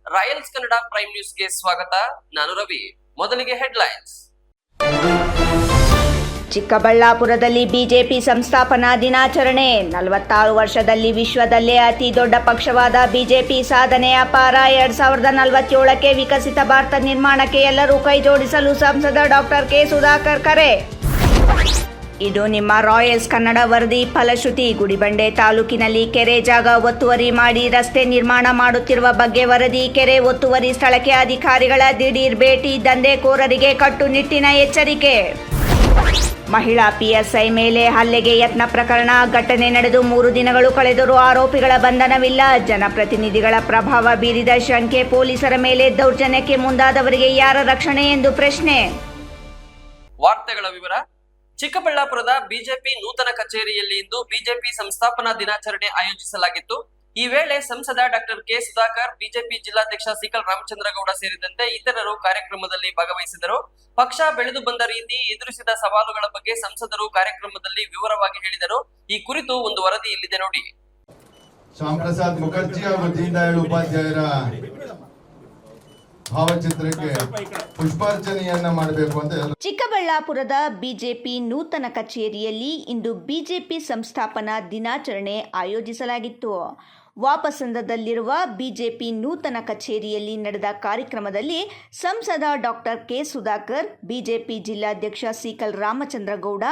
Royals Kannada prime ನ್ಯೂಸ್ಗೆ ಸ್ವಾಗತ. ನಾನು ರವಿ. ಮೊದಲಿಗೆ ಹೆಡ್ಲೈನ್ಸ್. ಚಿಕ್ಕಬಳ್ಳಾಪುರದಲ್ಲಿ ಬಿಜೆಪಿ ಸಂಸ್ಥಾಪನಾ ದಿನಾಚರಣೆ. 46 ವರ್ಷದಲ್ಲಿ ವಿಶ್ವದಲ್ಲೇ ಅತಿ ದೊಡ್ಡ ಪಕ್ಷವಾದ ಬಿಜೆಪಿ ಸಾಧನೆ ಅಪಾರ. 2047ಕ್ಕೆ ವಿಕಸಿತ ಭಾರತ ನಿರ್ಮಾಣಕ್ಕೆ ಎಲ್ಲರೂ ಕೈ ಜೋಡಿಸಲು ಸಂಸದ ಡಾಕ್ಟರ್ ಕೆ ಸುಧಾಕರ್ ಕರೆ. ಇದು ನಿಮ್ಮ ರಾಯಲ್ಸ್ ಕನ್ನಡ ವರದಿ ಫಲಶ್ರುತಿ. ಗುಡಿಬಂಡೆ ತಾಲೂಕಿನಲ್ಲಿ ಕೆರೆ ಜಾಗ ಒತ್ತುವರಿ ಮಾಡಿ ರಸ್ತೆ ನಿರ್ಮಾಣ ಮಾಡುತ್ತಿರುವ ಬಗ್ಗೆ ವರದಿ. ಕೆರೆ ಒತ್ತುವರಿ ಸ್ಥಳಕ್ಕೆ ಅಧಿಕಾರಿಗಳ ದಿಢೀರ್ ಭೇಟಿ. ದಂಧೆಕೋರರಿಗೆ ಕಟ್ಟುನಿಟ್ಟಿನ ಎಚ್ಚರಿಕೆ. ಮಹಿಳಾ ಪಿಎಸ್ಐ ಮೇಲೆ ಹಲ್ಲೆಗೆ ಯತ್ನ ಪ್ರಕರಣ. ಘಟನೆ ನಡೆದು 3 ದಿನಗಳು ಕಳೆದರೂ ಆರೋಪಿಗಳ ಬಂಧನವಿಲ್ಲ. ಜನಪ್ರತಿನಿಧಿಗಳ ಪ್ರಭಾವ ಬೀರಿದ ಶಂಕೆ. ಪೊಲೀಸರ ಮೇಲೆ ದೌರ್ಜನ್ಯಕ್ಕೆ ಮುಂದಾದವರಿಗೆ ಯಾರ ರಕ್ಷಣೆ ಎಂದು ಪ್ರಶ್ನೆ. ವಾರ್ತೆಗಳ ವಿವರ. ಚಿಕ್ಕಬಳ್ಳಾಪುರದ ಬಿಜೆಪಿ ನೂತನ ಕಚೇರಿಯಲ್ಲಿ ಇಂದು ಬಿಜೆಪಿ ಸಂಸ್ಥಾಪನಾ ದಿನಾಚರಣೆ ಆಯೋಜಿಸಲಾಗಿತ್ತು. ಈ ವೇಳೆ ಸಂಸದ ಡಾಕ್ಟರ್ ಕೆ ಸುಧಾಕರ್, ಬಿಜೆಪಿ ಜಿಲ್ಲಾಧ್ಯಕ್ಷ ಸಿಕಲ್ ರಾಮಚಂದ್ರಗೌಡ ಸೇರಿದಂತೆ ಇತರರು ಕಾರ್ಯಕ್ರಮದಲ್ಲಿ ಭಾಗವಹಿಸಿದರು. ಪಕ್ಷ ಬೆಳೆದು ಬಂದ ರೀತಿ, ಎದುರಿಸಿದ ಸವಾಲುಗಳ ಬಗ್ಗೆ ಸಂಸದರು ಕಾರ್ಯಕ್ರಮದಲ್ಲಿ ವಿವರವಾಗಿ ಹೇಳಿದರು. ಈ ಕುರಿತು ಒಂದು ವರದಿ ಇಲ್ಲಿದೆ ನೋಡಿ. ಶ್ಯಾಮ್ ಪ್ರಸಾದ್ ಮುಖರ್ಜಿ ಹಾಗೂ ದೀನ್ ದಯಾಳ್ ಉಪಾಧ್ಯಾಯರ ಭಾವಚಿತ್ರಕ್ಕೆ ಪುಷ್ಪಾರ್ಚನೆಯನ್ನ ಮಾಡಬೇಕು ಅಂತ. ಚಿಕ್ಕಬಳ್ಳಾಪುರದ ಬಿಜೆಪಿ ನೂತನ ಕಚೇರಿಯಲ್ಲಿ ಇಂದು ಬಿಜೆಪಿ ಸಂಸ್ಥಾಪನಾ ದಿನಾಚರಣೆ ಆಯೋಜಿಸಲಾಗಿತ್ತು. ವಾಪಸಂದ್ರದಲ್ಲಿರುವ ಬಿಜೆಪಿ ನೂತನ ಕಚೇರಿಯಲ್ಲಿ ನಡೆದ ಕಾರ್ಯಕ್ರಮದಲ್ಲಿ ಸಂಸದ ಡಾಕ್ಟರ್ ಕೆ ಸುಧಾಕರ್, ಬಿಜೆಪಿ ಜಿಲ್ಲಾಧ್ಯಕ್ಷ ಸಿಕಲ್ ರಾಮಚಂದ್ರಗೌಡ,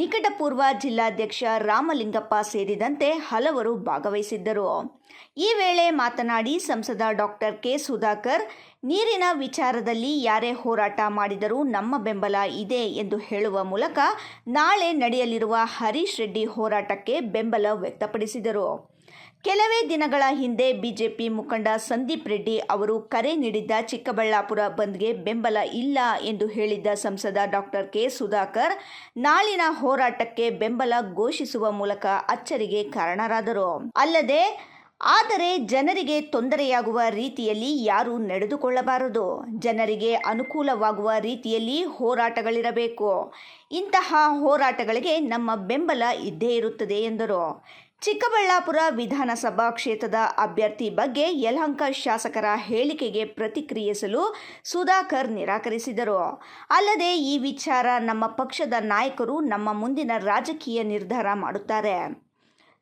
ನಿಕಟಪೂರ್ವ ಜಿಲ್ಲಾಧ್ಯಕ್ಷ ರಾಮಲಿಂಗಪ್ಪ ಸೇರಿದಂತೆ ಹಲವರು ಭಾಗವಹಿಸಿದ್ದರು. ಈ ವೇಳೆ ಮಾತನಾಡಿ ಸಂಸದ ಡಾಕ್ಟರ್ ಕೆ ಸುಧಾಕರ್, ನೀರಿನ ವಿಚಾರದಲ್ಲಿ ಯಾರೇ ಹೋರಾಟ ಮಾಡಿದರೂ ನಮ್ಮ ಬೆಂಬಲ ಇದೆ ಎಂದು ಹೇಳುವ ಮೂಲಕ ನಾಳೆ ನಡೆಯಲಿರುವ ಹರೀಶ್ ರೆಡ್ಡಿ ಹೋರಾಟಕ್ಕೆ ಬೆಂಬಲ ವ್ಯಕ್ತಪಡಿಸಿದರು. ಕೆಲವೇ ದಿನಗಳ ಹಿಂದೆ ಬಿಜೆಪಿ ಮುಖಂಡ ಸಂದೀಪ್ ರೆಡ್ಡಿ ಅವರು ಕರೆ ನೀಡಿದ್ದ ಚಿಕ್ಕಬಳ್ಳಾಪುರ ಬಂದ್ಗೆ ಬೆಂಬಲ ಇಲ್ಲ ಎಂದು ಹೇಳಿದ್ದ ಸಂಸದ ಡಾಕ್ಟರ್ ಕೆ ಸುಧಾಕರ್ ನಾಳಿನ ಹೋರಾಟಕ್ಕೆ ಬೆಂಬಲ ಘೋಷಿಸುವ ಮೂಲಕ ಅಚ್ಚರಿಗೆ ಕಾರಣರಾದರು. ಅಲ್ಲದೆ ಆದರೆ ಜನರಿಗೆ ತೊಂದರೆಯಾಗುವ ರೀತಿಯಲ್ಲಿ ಯಾರೂ ನಡೆದುಕೊಳ್ಳಬಾರದು. ಜನರಿಗೆ ಅನುಕೂಲವಾಗುವ ರೀತಿಯಲ್ಲಿ ಹೋರಾಟಗಳಿರಬೇಕು. ಇಂತಹ ಹೋರಾಟಗಳಿಗೆ ನಮ್ಮ ಬೆಂಬಲ ಇದ್ದೇ ಇರುತ್ತದೆ ಎಂದರು. ಚಿಕ್ಕಬಳ್ಳಾಪುರ ವಿಧಾನಸಭಾ ಕ್ಷೇತ್ರದ ಅಭ್ಯರ್ಥಿ ಬಗ್ಗೆ ಯಲಹಂಕ ಶಾಸಕರ ಹೇಳಿಕೆಗೆ ಪ್ರತಿಕ್ರಿಯಿಸಲು ಸುಧಾಕರ್ ನಿರಾಕರಿಸಿದರು. ಅಲ್ಲದೆ ಈ ವಿಚಾರ ನಮ್ಮ ಪಕ್ಷದ ನಾಯಕರು ನಮ್ಮ ಮುಂದಿನ ರಾಜಕೀಯ ನಿರ್ಧಾರ ಮಾಡುತ್ತಾರೆ.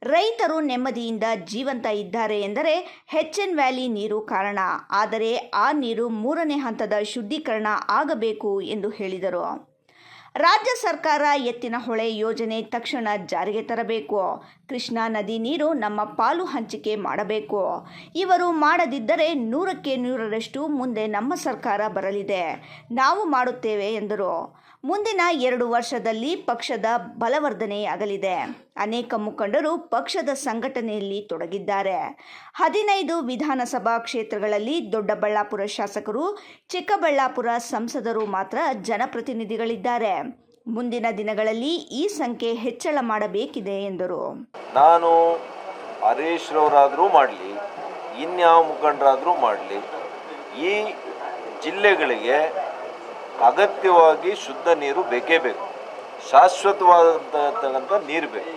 ರೈತರು ನೆಮ್ಮದಿಯಿಂದ ಜೀವಂತ ಇದ್ದಾರೆ ಎಂದರೆ HN ವ್ಯಾಲಿ ನೀರು ಕಾರಣ. ಆದರೆ ಆ ನೀರು 3ನೇ ಹಂತದ ಶುದ್ಧೀಕರಣ ಆಗಬೇಕು ಎಂದು ಹೇಳಿದರು. ರಾಜ್ಯ ಸರ್ಕಾರ ಎತ್ತಿನಹೊಳೆ ಯೋಜನೆ ತಕ್ಷಣ ಜಾರಿಗೆ ತರಬೇಕು. ಕೃಷ್ಣಾ ನದಿ ನೀರು ನಮ್ಮ ಪಾಲು ಹಂಚಿಕೆ ಮಾಡಬೇಕು. ಇವರು ಮಾಡದಿದ್ದರೆ 100ಕ್ಕೆ 100ರಷ್ಟು ಮುಂದೆ ನಮ್ಮ ಸರ್ಕಾರ ಬರಲಿದೆ. ನಾವು ಮಾಡುತ್ತೇವೆ ಎಂದರು. ಮುಂದಿನ 2 ವರ್ಷದಲ್ಲಿ ಪಕ್ಷದ ಬಲವರ್ಧನೆಯಾಗಲಿದೆ. ಅನೇಕ ಮುಖಂಡರು ಪಕ್ಷದ ಸಂಘಟನೆಯಲ್ಲಿ ತೊಡಗಿದ್ದಾರೆ. 15 ವಿಧಾನಸಭಾ ಕ್ಷೇತ್ರಗಳಲ್ಲಿ ದೊಡ್ಡಬಳ್ಳಾಪುರ ಶಾಸಕರು, ಚಿಕ್ಕಬಳ್ಳಾಪುರ ಸಂಸದರು ಮಾತ್ರ ಜನಪ್ರತಿನಿಧಿಗಳಿದ್ದಾರೆ. ಮುಂದಿನ ದಿನಗಳಲ್ಲಿ ಈ ಸಂಖ್ಯೆ ಹೆಚ್ಚಳ ಮಾಡಬೇಕಿದೆ ಎಂದರು. ನಾನು ಹರೀಶ್ ರವರಾದರೂ ಮಾಡಲಿ, ಇನ್ಯಾವ ಮುಖಂಡರಾದರೂ ಮಾಡಲಿ, ಈ ಜಿಲ್ಲೆಗಳಿಗೆ ಅಗತ್ಯವಾಗಿ ಶುದ್ಧ ನೀರು ಬೇಕೇ ಬೇಕು. ಶಾಶ್ವತವಾದಂಥ ನೀರು ಬೇಕು.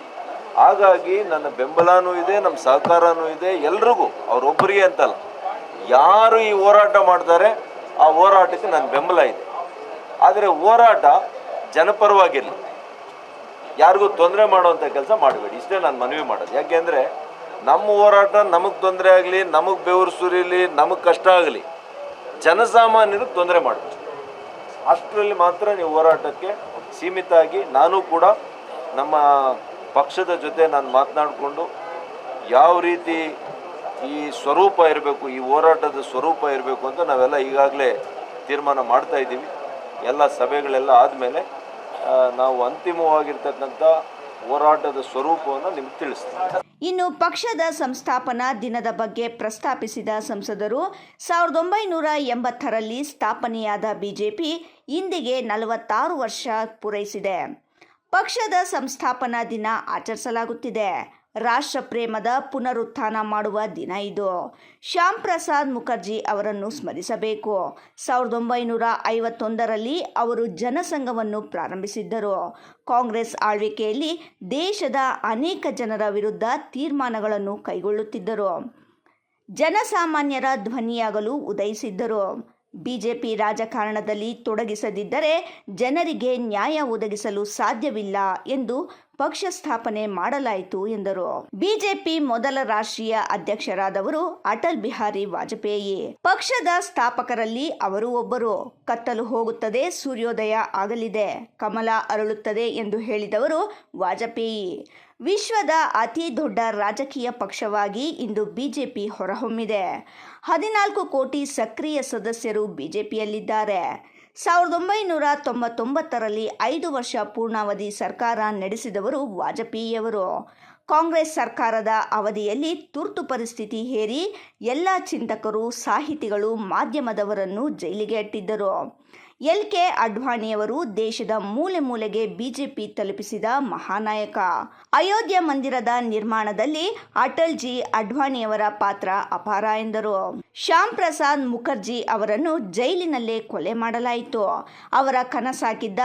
ಹಾಗಾಗಿ ನನ್ನ ಬೆಂಬಲನೂ ಇದೆ, ನಮ್ಮ ಸಹಕಾರನೂ ಇದೆ ಎಲ್ರಿಗೂ. ಅವರೊಬ್ಬರಿಗೆ ಅಂತಲ್ಲ, ಯಾರು ಈ ಹೋರಾಟ ಮಾಡ್ತಾರೆ ಆ ಹೋರಾಟಕ್ಕೆ ನನ್ನ ಬೆಂಬಲ ಇದೆ. ಆದರೆ ಹೋರಾಟ ಜನಪರವಾಗಿರಲಿ, ಯಾರಿಗೂ ತೊಂದರೆ ಮಾಡುವಂಥ ಕೆಲಸ ಮಾಡಬೇಡಿ. ಇಷ್ಟೇ ನಾನು ಮನವಿ ಮಾಡೋದು. ಯಾಕೆಂದರೆ ನಮ್ಮ ಹೋರಾಟ ನಮಗೆ ತೊಂದರೆ ಆಗಲಿ, ನಮಗೆ ಬೆವರು ಸುರಿಲಿ, ನಮಗೆ ಕಷ್ಟ ಆಗಲಿ, ಜನಸಾಮಾನ್ಯರಿಗೆ ತೊಂದರೆ ಮಾಡಬೇಕು. ಅಷ್ಟರಲ್ಲಿ ಮಾತ್ರ ನೀವು ಹೋರಾಟಕ್ಕೆ ಸೀಮಿತ ಆಗಿ, ನಾನು ಕೂಡ ನಮ್ಮ ಪಕ್ಷದ ಜೊತೆ ನಾನು ಮಾತನಾಡಿಕೊಂಡು ಯಾವ ರೀತಿ ಈ ಸ್ವರೂಪ ಇರಬೇಕು, ಈ ಹೋರಾಟದ ಸ್ವರೂಪ ಇರಬೇಕು ಅಂತ ನಾವೆಲ್ಲ ಈಗಾಗಲೇ ತೀರ್ಮಾನ ಮಾಡ್ತಾ ಇದ್ದೀವಿ. ಎಲ್ಲ ಸಭೆಗಳೆಲ್ಲ ಆದಮೇಲೆ ನಾವು ಅಂತಿಮವಾಗಿರ್ತಕ್ಕಂಥ ಹೋರಾಟದ ಸ್ವರೂಪವನ್ನು ನಿಮ್ಗೆ ತಿಳಿಸ್ತೀವಿ. ಇನ್ನು ಪಕ್ಷದ ಸಂಸ್ಥಾಪನಾ ದಿನದ ಬಗ್ಗೆ ಪ್ರಸ್ತಾಪಿಸಿದ ಸಂಸದರು, 1980ರಲ್ಲಿ ಸ್ಥಾಪನೆಯಾದ ಬಿಜೆಪಿ ಇಂದಿಗೆ 46 ವರ್ಷ ಪೂರೈಸಿದೆ. ಪಕ್ಷದ ಸಂಸ್ಥಾಪನಾ ದಿನ ಆಚರಿಸಲಾಗುತ್ತಿದೆ. ರಾಷ್ಟ್ರ ಪ್ರೇಮದ ಪುನರುತ್ಥಾನ ಮಾಡುವ ದಿನ ಇದು. ಶ್ಯಾಮ್ ಪ್ರಸಾದ್ ಮುಖರ್ಜಿ ಅವರನ್ನು ಸ್ಮರಿಸಬೇಕು. 1951ರಲ್ಲಿ ಅವರು ಜನಸಂಘವನ್ನು ಪ್ರಾರಂಭಿಸಿದ್ದರು. ಕಾಂಗ್ರೆಸ್ ಆಳ್ವಿಕೆಯಲ್ಲಿ ದೇಶದ ಅನೇಕ ಜನರ ವಿರುದ್ಧ ತೀರ್ಮಾನಗಳನ್ನು ಕೈಗೊಳ್ಳುತ್ತಿದ್ದರು. ಜನಸಾಮಾನ್ಯರ ಧ್ವನಿಯಾಗಲು ಉದಯಿಸಿದ್ದರು. ಬಿಜೆಪಿ ರಾಜಕಾರಣದಲ್ಲಿ ತೊಡಗಿಸದಿದ್ದರೆ ಜನರಿಗೆ ನ್ಯಾಯ ಒದಗಿಸಲು ಸಾಧ್ಯವಿಲ್ಲ ಎಂದು ಪಕ್ಷ ಸ್ಥಾಪನೆ ಮಾಡಲಾಯಿತು ಎಂದರು. ಬಿಜೆಪಿ ಮೊದಲ ರಾಷ್ಟ್ರೀಯ ಅಧ್ಯಕ್ಷರಾದವರು ಅಟಲ್ ಬಿಹಾರಿ ವಾಜಪೇಯಿ. ಪಕ್ಷದ ಸ್ಥಾಪಕರಲ್ಲಿ ಅವರು ಒಬ್ಬರು. ಕತ್ತಲು ಹೋಗುತ್ತದೆ, ಸೂರ್ಯೋದಯ ಆಗಲಿದೆ, ಕಮಲ ಅರಳುತ್ತದೆ ಎಂದು ಹೇಳಿದವರು ವಾಜಪೇಯಿ. ವಿಶ್ವದ ಅತಿ ದೊಡ್ಡ ರಾಜಕೀಯ ಪಕ್ಷವಾಗಿ ಇಂದು ಬಿಜೆಪಿ ಹೊರಹೊಮ್ಮಿದೆ. 14 ಕೋಟಿ ಸಕ್ರಿಯ ಸದಸ್ಯರು ಬಿಜೆಪಿಯಲ್ಲಿದ್ದಾರೆ. 1999ರಲ್ಲಿ 5 ವರ್ಷ ಪೂರ್ಣಾವಧಿ ಸರ್ಕಾರ ನಡೆಸಿದವರು ವಾಜಪೇಯಿಯವರು. ಕಾಂಗ್ರೆಸ್ ಸರ್ಕಾರದ ಅವಧಿಯಲ್ಲಿ ತುರ್ತು ಪರಿಸ್ಥಿತಿ ಹೇರಿ ಎಲ್ಲ ಚಿಂತಕರು, ಸಾಹಿತಿಗಳು, ಮಾಧ್ಯಮದವರನ್ನು ಜೈಲಿಗೆ ಅಟ್ಟಿದ್ದರು. LK ಅಡ್ವಾಣಿಯವರು ದೇಶದ ಮೂಲೆ ಮೂಲೆಗೆ ಬಿಜೆಪಿ ತಲುಪಿಸಿದ ಮಹಾನಾಯಕ. ಅಯೋಧ್ಯ ಮಂದಿರದ ನಿರ್ಮಾಣದಲ್ಲಿ ಅಟಲ್ ಜಿ ಅಡ್ವಾಣಿಯವರ ಪಾತ್ರ ಅಪಾರ ಎಂದರು. ಶ್ಯಾಮ್ ಪ್ರಸಾದ್ ಮುಖರ್ಜಿ ಅವರನ್ನು ಜೈಲಿನಲ್ಲೇ ಕೊಲೆ ಮಾಡಲಾಯಿತು. ಅವರ ಕನಸಾಕಿದ್ದ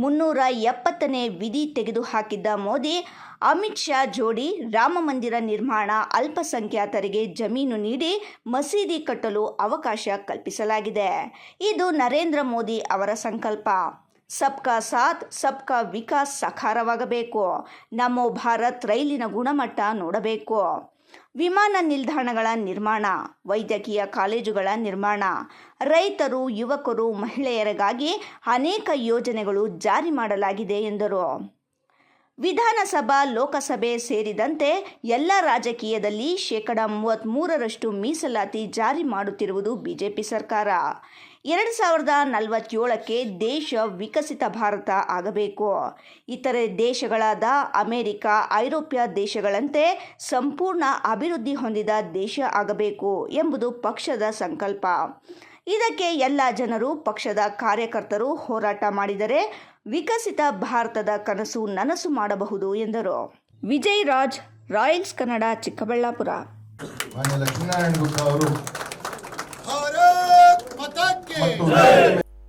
370ನೇ ವಿಧಿ ತೆಗೆದುಹಾಕಿದ್ದ ಮೋದಿ ಅಮಿತ್ ಶಾ ಜೋಡಿ ರಾಮ ಮಂದಿರ ನಿರ್ಮಾಣ, ಅಲ್ಪಸಂಖ್ಯಾತರಿಗೆ ಜಮೀನು ನೀಡಿ ಮಸೀದಿ ಕಟ್ಟಲು ಅವಕಾಶ ಕಲ್ಪಿಸಲಾಗಿದೆ. ಇದು ನರೇಂದ್ರ ಮೋದಿ ಅವರ ಸಂಕಲ್ಪ. ಸಬ್ಕಾ ಸಾಥ್ ಸಬ್ಕಾ ವಿಕಾಸ್ ಸಾಕಾರವಾಗಬೇಕು. ನಮೋ ಭಾರತ್ ರೈಲಿನ ಗುಣಮಟ್ಟ ನೋಡಬೇಕು. ವಿಮಾನ ನಿಲ್ದಾಣಗಳ ನಿರ್ಮಾಣ, ವೈದ್ಯಕೀಯ ಕಾಲೇಜುಗಳ ನಿರ್ಮಾಣ, ರೈತರು, ಯುವಕರು, ಮಹಿಳೆಯರಿಗಾಗಿ ಅನೇಕ ಯೋಜನೆಗಳು ಜಾರಿ ಮಾಡಲಾಗಿದೆ ಎಂದರು. ವಿಧಾನಸಭಾ, ಲೋಕಸಭೆ ಸೇರಿದಂತೆ ಎಲ್ಲ ರಾಜಕೀಯದಲ್ಲಿ 33% ಮೀಸಲಾತಿ ಜಾರಿ ಮಾಡುತ್ತಿರುವುದು ಬಿಜೆಪಿ ಸರ್ಕಾರ. 2047ಕ್ಕೆ ದೇಶ ವಿಕಸಿತ ಭಾರತ ಆಗಬೇಕು. ಇತರೆ ದೇಶಗಳಾದ ಅಮೆರಿಕ, ಐರೋಪ್ಯ ದೇಶಗಳಂತೆ ಸಂಪೂರ್ಣ ಅಭಿವೃದ್ಧಿ ಹೊಂದಿದ ದೇಶ ಆಗಬೇಕು ಎಂಬುದು ಪಕ್ಷದ ಸಂಕಲ್ಪ. ಇದಕ್ಕೆ ಎಲ್ಲ ಜನರು, ಪಕ್ಷದ ಕಾರ್ಯಕರ್ತರು ಹೋರಾಟ ಮಾಡಿದರೆ ವಿಕಸಿತ ಭಾರತದ ಕನಸು ನನಸು ಮಾಡಬಹುದು ಎಂದರು. ವಿಜಯ್ ರಾಜ್, ರಾಯಲ್ಸ್ ಕನ್ನಡ, ಚಿಕ್ಕಬಳ್ಳಾಪುರ. ಮಾನ್ಯ ಲಕ್ಷ್ಮೀನಾರಾಯಣ ಗುಪ್ತ ಅವರು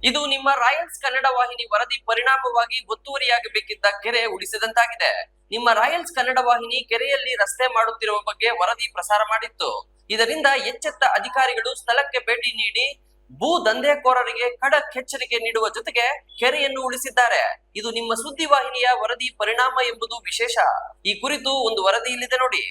ಇದು ನಿಮ್ಮ ರಾಯಲ್ಸ್ ಕನ್ನಡ ವಾಹಿನಿ ವರದಿ ಪರಿಣಾಮವಾಗಿ ಒತ್ತುವರಿಯಾಗಬೇಕಿದ್ದ ಕೆರೆ ಉಳಿಸಿದಂತಾಗಿದೆ. ನಿಮ್ಮ ರಾಯಲ್ಸ್ ಕನ್ನಡ ವಾಹಿನಿ ಕೆರೆಯಲ್ಲಿ ರಸ್ತೆ ಮಾಡುತ್ತಿರುವ ಬಗ್ಗೆ ವರದಿ ಪ್ರಸಾರ ಮಾಡಿತ್ತು. ಇದರಿಂದ ಎಚ್ಚೆತ್ತ ಅಧಿಕಾರಿಗಳು ಸ್ಥಳಕ್ಕೆ ಭೇಟಿ ನೀಡಿ ಭೂ ದಂಧೆಕೋರರಿಗೆ ಖಡಕ್ ಎಚ್ಚರಿಕೆ ನೀಡುವ ಜೊತೆಗೆ ಕೆರೆಯನ್ನು ಉಳಿಸಿದ್ದಾರೆ. ಇದು ನಿಮ್ಮ ಸುದ್ದಿ ವಾಹಿನಿಯ ವರದಿ ಪರಿಣಾಮ ಎಂಬುದು ವಿಶೇಷ. ಈ ಕುರಿತು ಒಂದು ವರದಿ ಇಲ್ಲಿದೆ ನೋಡಿ.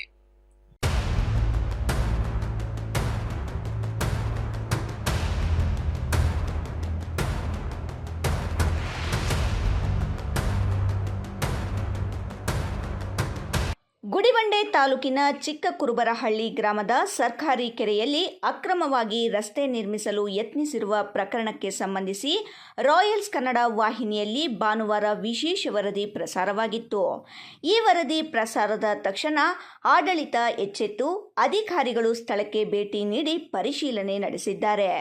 ಗುಡಿಬಂಡೆ ತಾಲೂಕಿನ ಚಿಕ್ಕ ಕುರುಬರಹಳ್ಳಿ ಗ್ರಾಮದ ಸರ್ಕಾರಿ ಕೆರೆಯಲ್ಲಿ ಅಕ್ರಮವಾಗಿ ರಸ್ತೆ ನಿರ್ಮಿಸಲು ಯತ್ನಿಸಿರುವ ಪ್ರಕರಣಕ್ಕೆ ಸಂಬಂಧಿಸಿ ರಾಯಲ್ಸ್ ಕನ್ನಡ ವಾಹಿನಿಯಲ್ಲಿ ಭಾನುವಾರ ವಿಶೇಷ ವರದಿ ಪ್ರಸಾರವಾಗಿತ್ತು. ಈ ವರದಿ ಪ್ರಸಾರದ ತಕ್ಷಣ ಆಡಳಿತ ಎಚ್ಚೆತ್ತು ಅಧಿಕಾರಿಗಳು ಸ್ಥಳಕ್ಕೆ ಭೇಟಿ ನೀಡಿ ಪರಿಶೀಲನೆ ನಡೆಸಿದ್ದಾರೆ.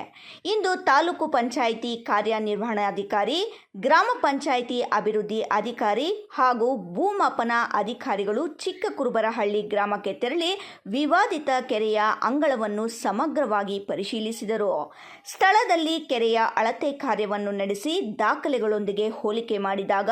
ಇಂದು ತಾಲೂಕು ಪಂಚಾಯಿತಿ ಕಾರ್ಯನಿರ್ವಹಣಾಧಿಕಾರಿ, ಗ್ರಾಮ ಪಂಚಾಯಿತಿ ಅಭಿವೃದ್ಧಿ ಅಧಿಕಾರಿ ಹಾಗೂ ಭೂಮಾಪನ ಅಧಿಕಾರಿಗಳು ಚಿಕ್ಕ ಕುರುಬರಹಳ್ಳಿ ಗ್ರಾಮಕ್ಕೆ ತೆರಳಿ ವಿವಾದಿತ ಕೆರೆಯ ಅಂಗಳವನ್ನು ಸಮಗ್ರವಾಗಿ ಪರಿಶೀಲಿಸಿದರು. ಸ್ಥಳದಲ್ಲಿ ಕೆರೆಯ ಅಳತೆ ಕಾರ್ಯವನ್ನು ನಡೆಸಿ ದಾಖಲೆಗಳೊಂದಿಗೆ ಹೋಲಿಕೆ ಮಾಡಿದಾಗ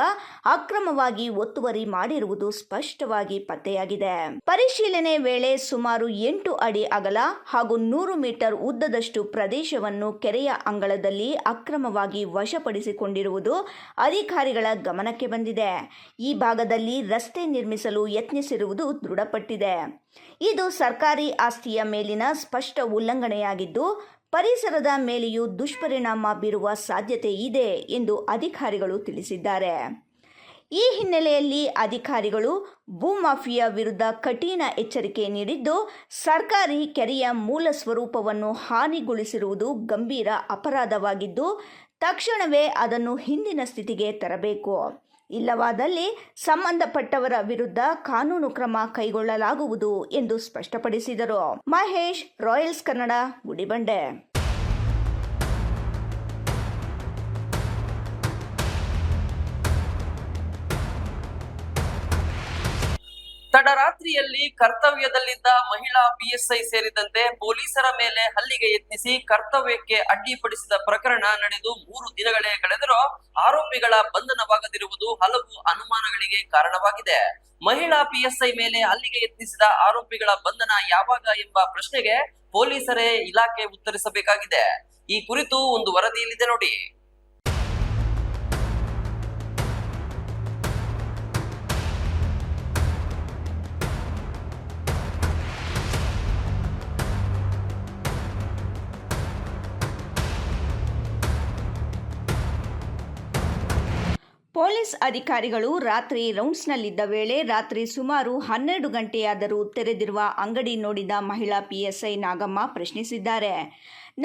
ಅಕ್ರಮವಾಗಿ ಒತ್ತುವರಿ ಮಾಡಿರುವುದು ಸ್ಪಷ್ಟವಾಗಿ ಪತ್ತೆಯಾಗಿದೆ. ಪರಿಶೀಲನೆ ವೇಳೆ ಸುಮಾರು 8 ಅಡಿ ಅಗಲ ಹಾಗೂ 100 ಮೀಟರ್ ಉದ್ದದಷ್ಟು ಪ್ರದೇಶವನ್ನು ಕೆರೆಯ ಅಂಗಳದಲ್ಲಿ ಅಕ್ರಮವಾಗಿ ವಶಪಡಿಸಿಕೊಂಡಿರುವುದು ಅಧಿಕಾರಿಗಳ ಗಮನಕ್ಕೆ ಬಂದಿದೆ. ಈ ಭಾಗದಲ್ಲಿ ರಸ್ತೆ ನಿರ್ಮಿಸಲು ಯತ್ನಿಸಿರುವುದು ದೃಢಪಟ್ಟಿದೆ. ಇದು ಸರ್ಕಾರಿ ಆಸ್ತಿಯ ಮೇಲಿನ ಸ್ಪಷ್ಟ ಉಲ್ಲಂಘನೆಯಾಗಿದ್ದು ಪರಿಸರದ ಮೇಲೆಯೂ ದುಷ್ಪರಿಣಾಮ ಬೀರುವ ಸಾಧ್ಯತೆ ಇದೆ ಎಂದು ಅಧಿಕಾರಿಗಳು ತಿಳಿಸಿದ್ದಾರೆ. ಈ ಹಿನ್ನೆಲೆಯಲ್ಲಿ ಅಧಿಕಾರಿಗಳು ಭೂಮಾಫಿಯಾ ವಿರುದ್ಧ ಕಠಿಣ ಎಚ್ಚರಿಕೆ ನೀಡಿದ್ದು, ಸರ್ಕಾರಿ ಕೆರೆಯ ಮೂಲ ಸ್ವರೂಪವನ್ನು ಹಾನಿಗೊಳಿಸಿರುವುದು ಗಂಭೀರ ಅಪರಾಧವಾಗಿದ್ದು ತಕ್ಷಣವೇ ಅದನ್ನು ಹಿಂದಿನ ಸ್ಥಿತಿಗೆ ತರಬೇಕು. ಇಲ್ಲವಾದಲ್ಲಿ ಸಂಬಂಧಪಟ್ಟವರ ವಿರುದ್ಧ ಕಾನೂನು ಕ್ರಮ ಕೈಗೊಳ್ಳಲಾಗುವುದು ಎಂದು ಸ್ಪಷ್ಟಪಡಿಸಿದರು. ಮಹೇಶ್, ರಾಯಲ್ಸ್ ಕನ್ನಡ, ಗುಡಿಬಂಡೆ. ತಡರಾತ್ರಿಯಲ್ಲಿ ಕರ್ತವ್ಯದಲ್ಲಿದ್ದ ಮಹಿಳಾ ಪಿಎಸ್ಐ ಸೇರಿದಂತೆ ಪೊಲೀಸರ ಮೇಲೆ ಹಲ್ಲೆಗೆ ಯತ್ನಿಸಿ ಕರ್ತವ್ಯಕ್ಕೆ ಅಡ್ಡಿಪಡಿಸಿದ ಪ್ರಕರಣ ನಡೆದು 3 ದಿನಗಳೇ ಕಳೆದರೂ ಆರೋಪಿಗಳ ಬಂಧನವಾಗದಿರುವುದು ಹಲವು ಅನುಮಾನಗಳಿಗೆ ಕಾರಣವಾಗಿದೆ. ಮಹಿಳಾ ಪಿಎಸ್ಐ ಮೇಲೆ ಹಲ್ಲೆಗೆ ಯತ್ನಿಸಿದ ಆರೋಪಿಗಳ ಬಂಧನ ಯಾವಾಗ ಎಂಬ ಪ್ರಶ್ನೆಗೆ ಪೊಲೀಸರೇ ಇಲಾಖೆ ಉತ್ತರಿಸಬೇಕಾಗಿದೆ. ಈ ಕುರಿತು ಒಂದು ವರದಿಯಲ್ಲಿದೆ ನೋಡಿ. ಪೊಲೀಸ್ ಅಧಿಕಾರಿಗಳು ರಾತ್ರಿ ರೌಂಡ್ಸ್ನಲ್ಲಿದ್ದ ವೇಳೆ ರಾತ್ರಿ ಸುಮಾರು 12 ಗಂಟೆಯಾದರೂ ತೆರೆದಿರುವ ಅಂಗಡಿ ನೋಡಿದ ಮಹಿಳಾ ಪಿಎಸ್ಐ ನಾಗಮ್ಮ ಪ್ರಶ್ನಿಸಿದ್ದಾರೆ.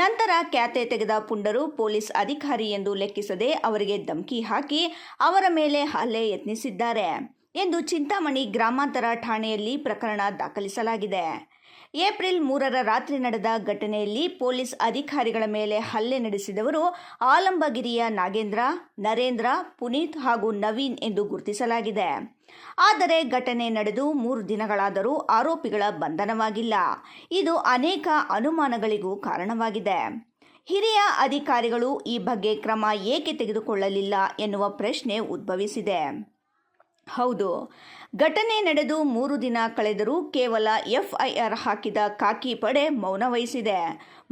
ನಂತರ ಕ್ಯಾತೆ ತೆಗೆದ ಪುಂಡರು ಪೊಲೀಸ್ ಅಧಿಕಾರಿ ಎಂದು ಲೆಕ್ಕಿಸದೆ ಅವರಿಗೆ ಧಮಕಿ ಹಾಕಿ ಅವರ ಮೇಲೆ ಹಲ್ಲೆ ಯತ್ನಿಸಿದ್ದಾರೆ ಎಂದು ಚಿಂತಾಮಣಿ ಗ್ರಾಮಾಂತರ ಠಾಣೆಯಲ್ಲಿ ಪ್ರಕರಣ ದಾಖಲಿಸಲಾಗಿದೆ. ಏಪ್ರಿಲ್ 3ರ ರಾತ್ರಿ ನಡೆದ ಘಟನೆಯಲ್ಲಿ ಪೊಲೀಸ್ ಅಧಿಕಾರಿಗಳ ಮೇಲೆ ಹಲ್ಲೆ ನಡೆಸಿದವರು ಆಲಂಬಗಿರಿಯ ನಾಗೇಂದ್ರ, ನರೇಂದ್ರ, ಪುನೀತ್ ಹಾಗೂ ನವೀನ್ ಎಂದು ಗುರುತಿಸಲಾಗಿದೆ. ಆದರೆ ಘಟನೆ ನಡೆದು 3 ದಿನಗಳಾದರೂ ಆರೋಪಿಗಳ ಬಂಧನವಾಗಿಲ್ಲ. ಇದು ಅನೇಕ ಅನುಮಾನಗಳಿಗೂ ಕಾರಣವಾಗಿದೆ. ಹಿರಿಯ ಅಧಿಕಾರಿಗಳು ಈ ಬಗ್ಗೆ ಕ್ರಮ ಏಕೆ ತೆಗೆದುಕೊಳ್ಳಲಿಲ್ಲ ಎನ್ನುವ ಪ್ರಶ್ನೆ ಉದ್ಭವಿಸಿದೆ. ಹೌದು, ಘಟನೆ ನಡೆದು 3 ದಿನ ಕಳೆದರೂ ಕೇವಲ ಎಫ್ಐಆರ್ ಹಾಕಿದ ಖಾಕಿ ಪಡೆ ಮೌನ ವಹಿಸಿದೆ.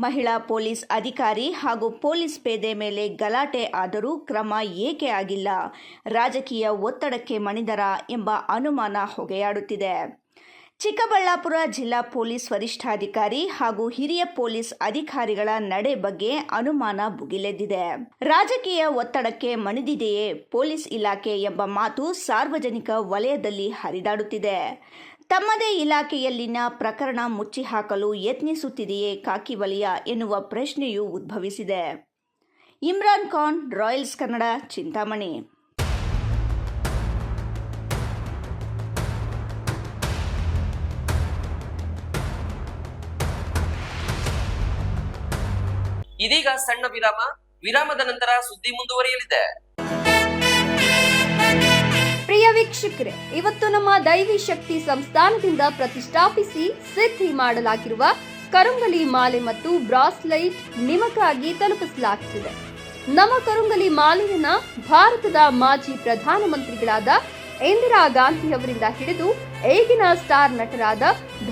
ಮಹಿಳಾ ಪೊಲೀಸ್ ಅಧಿಕಾರಿ ಹಾಗೂ ಪೊಲೀಸ್ ಪೇದೆ ಮೇಲೆ ಗಲಾಟೆ ಆದರೂ ಕ್ರಮ ಏಕೆ ಆಗಿಲ್ಲ? ರಾಜಕೀಯ ಒತ್ತಡಕ್ಕೆ ಮಣಿದರಾ ಎಂಬ ಅನುಮಾನ ಹೊಗೆಯಾಡುತ್ತಿದೆ. ಚಿಕ್ಕಬಳ್ಳಾಪುರ ಜಿಲ್ಲಾ ಪೊಲೀಸ್ ವರಿಷ್ಠಾಧಿಕಾರಿ ಹಾಗೂ ಹಿರಿಯ ಪೊಲೀಸ್ ಅಧಿಕಾರಿಗಳ ನಡೆ ಬಗ್ಗೆ ಅನುಮಾನ ಭುಗಿಲೆದ್ದಿದೆ. ರಾಜಕೀಯ ಒತ್ತಡಕ್ಕೆ ಮಣಿದಿದೆಯೇ ಪೊಲೀಸ್ ಇಲಾಖೆ ಎಂಬ ಮಾತು ಸಾರ್ವಜನಿಕ ವಲಯದಲ್ಲಿ ಹರಿದಾಡುತ್ತಿದೆ. ತಮ್ಮದೇ ಇಲಾಖೆಯಲ್ಲಿನ ಪ್ರಕರಣ ಮುಚ್ಚಿಹಾಕಲು ಯತ್ನಿಸುತ್ತಿದೆಯೇ ಖಾಕಿ ವಲಯ ಎನ್ನುವ ಪ್ರಶ್ನೆಯೂ ಉದ್ಭವಿಸಿದೆ. ಇಮ್ರಾನ್ ಖಾನ್, ರಾಯಲ್ಸ್ ಕನ್ನಡ, ಚಿಂತಾಮಣಿ. ಇದೀಗ ಸಣ್ಣ ವಿರಾಮ. ವಿರಾಮದ ನಂತರ ಸುದ್ದಿ ಮುಂದುವರಿಯಲಿದೆ. ಪ್ರಿಯ ವೀಕ್ಷಕರೇ, ಇವತ್ತು ನಮ್ಮ ದೈವಿ ಶಕ್ತಿ ಸಂಸ್ಥಾನದಿಂದ ಪ್ರತಿಷ್ಠಾಪಿಸಿ ಸಿದ್ಧಿ ಮಾಡಲಾಗಿರುವ ಕರುಂಗಲಿ ಮಾಲೆ ಮತ್ತು ಬ್ರಾಸ್ಲೈಟ್ ನಿಮಗಾಗಿ ತಲುಪಿಸಲಾಗುತ್ತಿದೆ. ನಮ್ಮ ಕರುಂಗಲಿ ಮಾಲೆಯನ್ನ ಭಾರತದ ಮಾಜಿ ಪ್ರಧಾನಮಂತ್ರಿಗಳಾದ ಇಂದಿರಾ ಗಾಂಧಿ ಅವರಿಂದ ಹಿಡಿದು ಈಗಿನ ಸ್ಟಾರ್ ನಟರಾದ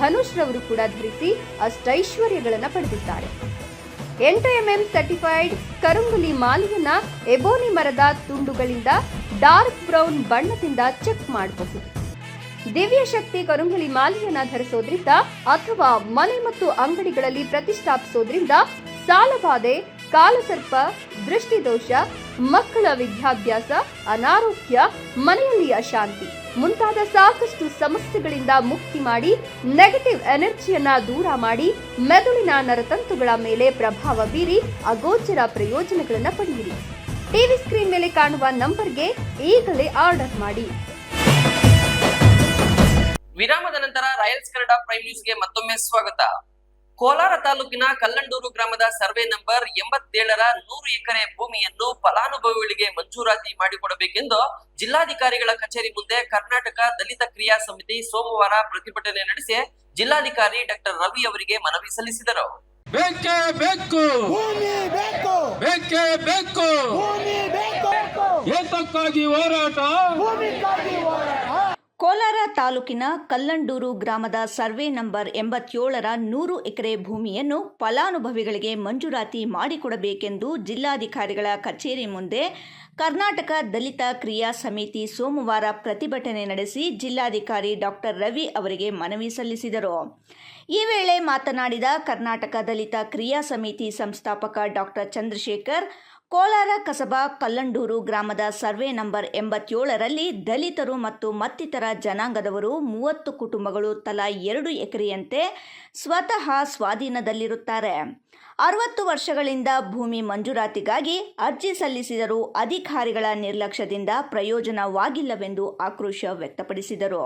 ಧನುಷ್ ರವರು ಕೂಡ ಧರಿಸಿ ಅಷ್ಟೈಶ್ವರ್ಯಗಳನ್ನು ಪಡೆದಿದ್ದಾರೆ. 8mm ಸರ್ಟಿಫೈಡ್ ಕರುಂಗಲಿ ಮಾಲೆಯನ್ನ ಎಬೋನಿ ಮರದ ತುಂಡುಗಳಿಂದ ಡಾರ್ಕ್ ಬ್ರೌನ್ ಬಣ್ಣದಿಂದ ಚೆಕ್ ಮಾಡಬಹುದು. ದಿವ್ಯ ಶಕ್ತಿ ಕರುಂಗಲಿ ಮಾಲೆಯನ್ನ ಧರಿಸೋದ್ರಿಂದ ಅಥವಾ ಮನೆ ಮತ್ತು ಅಂಗಡಿಗಳಲ್ಲಿ ಪ್ರತಿಷ್ಠಾಪಿಸೋದ್ರಿಂದ ಸಾಲಬಾಧೆ, ಕಾಲಸರ್ಪ, ದೃಷ್ಟಿದೋಷ, ಮಕ್ಕಳ ವಿದ್ಯಾಭ್ಯಾಸ, ಅನಾರೋಗ್ಯ, ಮನೆಯಲ್ಲಿ ಅಶಾಂತಿ ಮುಂತಾದ ಸಾಕಷ್ಟು ಸಮಸ್ಯೆಗಳಿಂದ ಮುಕ್ತಿ ಮಾಡಿ ನೆಗೆಟಿವ್ ಎನರ್ಜಿಯನ್ನ ದೂರ ಮಾಡಿ ಮೆದುಳಿನ ನರತಂತುಗಳ ಮೇಲೆ ಪ್ರಭಾವ ಬೀರಿ ಅಗೋಚರ ಪ್ರಯೋಜನಗಳನ್ನು ಪಡೆಯಿರಿ. ಟಿವಿ ಸ್ಕ್ರೀನ್ ಮೇಲೆ ಕಾಣುವ ನಂಬರ್ಗೆ ಈಗಲೇ ಆರ್ಡರ್ ಮಾಡಿ. ವಿರಾಮದ ನಂತರ ರಾಯಲ್ಸ್ ಕನ್ನಡ ಪ್ರೈಮ್ ನ್ಯೂಸ್ಗೆ ಮತ್ತೊಮ್ಮೆ ಸ್ವಾಗತ. ಕೋಲಾರ ತಾಲೂಕಿನ ಕಲ್ಲಂಡೂರು ಗ್ರಾಮದ ಸರ್ವೆ ನಂಬರ್ 87ರ 100 ಎಕರೆ ಭೂಮಿಯನ್ನು ಫಲಾನುಭವಿಗಳಿಗೆ ಮಂಜೂರಾತಿ ಮಾಡಿಕೊಡಬೇಕೆಂದು ಜಿಲ್ಲಾಧಿಕಾರಿಗಳ ಕಚೇರಿ ಮುಂದೆ ಕರ್ನಾಟಕ ದಲಿತ ಕ್ರಿಯಾ ಸಮಿತಿ ಸೋಮವಾರ ಪ್ರತಿಭಟನೆ ನಡೆಸಿ ಜಿಲ್ಲಾಧಿಕಾರಿ ಡಾಕ್ಟರ್ ರವಿ ಅವರಿಗೆ ಮನವಿ ಸಲ್ಲಿಸಿದರು. ಬೇಕೇ ಬೇಕು, ಬೇಕೇ ಬೇಕು, ಏತಕ್ಕಾಗಿ ಹೋರಾಟ? ಕೋಲಾರ ತಾಲೂಕಿನ ಕಲ್ಲಂಡೂರು ಗ್ರಾಮದ ಸರ್ವೆ ನಂಬರ್ 87ರ 100 ಎಕರೆ ಭೂಮಿಯನ್ನು ಫಲಾನುಭವಿಗಳಿಗೆ ಮಂಜೂರಾತಿ ಮಾಡಿಕೊಡಬೇಕೆಂದು ಜಿಲ್ಲಾಧಿಕಾರಿಗಳ ಕಚೇರಿ ಮುಂದೆ ಕರ್ನಾಟಕ ದಲಿತ ಕ್ರಿಯಾ ಸಮಿತಿ ಸೋಮವಾರ ಪ್ರತಿಭಟನೆ ನಡೆಸಿ ಜಿಲ್ಲಾಧಿಕಾರಿ ಡಾಕ್ಟರ್ ರವಿ ಅವರಿಗೆ ಮನವಿ ಸಲ್ಲಿಸಿದರು. ಈ ವೇಳೆ ಮಾತನಾಡಿದ ಕರ್ನಾಟಕ ದಲಿತ ಕ್ರಿಯಾ ಸಮಿತಿ ಸಂಸ್ಥಾಪಕ ಡಾಕ್ಟರ್ ಚಂದ್ರಶೇಖರ್, ಕೋಲಾರ ಕಸಬಾ ಕಲ್ಲಂಡೂರು ಗ್ರಾಮದ ಸರ್ವೆ ನಂಬರ್ 87ರಲ್ಲಿ ದಲಿತರು ಮತ್ತು ಮತ್ತಿತರ ಜನಾಂಗದವರು 30 ಕುಟುಂಬಗಳು ತಲಾ 2 ಎಕರೆಯಂತೆ ಸ್ವತಃ ಸ್ವಾಧೀನದಲ್ಲಿರುತ್ತಾರೆ. 60 ವರ್ಷಗಳಿಂದ ಭೂಮಿ ಮಂಜೂರಾತಿಗಾಗಿ ಅರ್ಜಿ ಸಲ್ಲಿಸಿದರೂ ಅಧಿಕಾರಿಗಳ ನಿರ್ಲಕ್ಷ್ಯದಿಂದ ಪ್ರಯೋಜನವಾಗಿಲ್ಲವೆಂದು ಆಕ್ರೋಶ ವ್ಯಕ್ತಪಡಿಸಿದರು.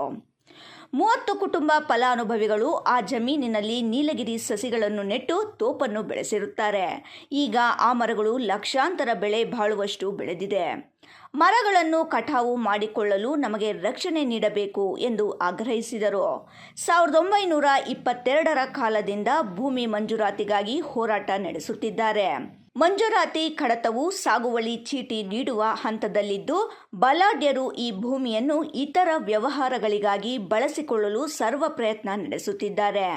30 ಕುಟುಂಬ ಫಲಾನುಭವಿಗಳು ಆ ಜಮೀನಿನಲ್ಲಿ ನೀಲಗಿರಿ ಸಸಿಗಳನ್ನು ನೆಟ್ಟು ತೋಪನ್ನು ಬೆಳೆಸಿರುತ್ತಾರೆ. ಈಗ ಆ ಮರಗಳು ಲಕ್ಷಾಂತರ ಬೆಳೆ ಬಾಳುವಷ್ಟು ಬೆಳೆದಿದೆ. ಮರಗಳನ್ನು ಕಟಾವು ಮಾಡಿಕೊಳ್ಳಲು ನಮಗೆ ರಕ್ಷಣೆ ನೀಡಬೇಕು ಎಂದು ಆಗ್ರಹಿಸಿದರು. 1922ರ ಕಾಲದಿಂದ ಭೂಮಿ ಮಂಜೂರಾತಿಗಾಗಿ ಹೋರಾಟ ನಡೆಸುತ್ತಿದ್ದಾರೆ. ಮಂಜೂರಾತಿ ಕಡತವು ಸಾಗುವಳಿ ಚೀಟಿ ನೀಡುವ ಹಂತದಲ್ಲಿದ್ದು, ಬಲಾಢ್ಯರು ಈ ಭೂಮಿಯನ್ನು ಇತರ ವ್ಯವಹಾರಗಳಿಗಾಗಿ ಬಳಸಿಕೊಳ್ಳಲು ಸರ್ವ ಪ್ರಯತ್ನ ನಡೆಸುತ್ತಿದ್ದಾರೆ.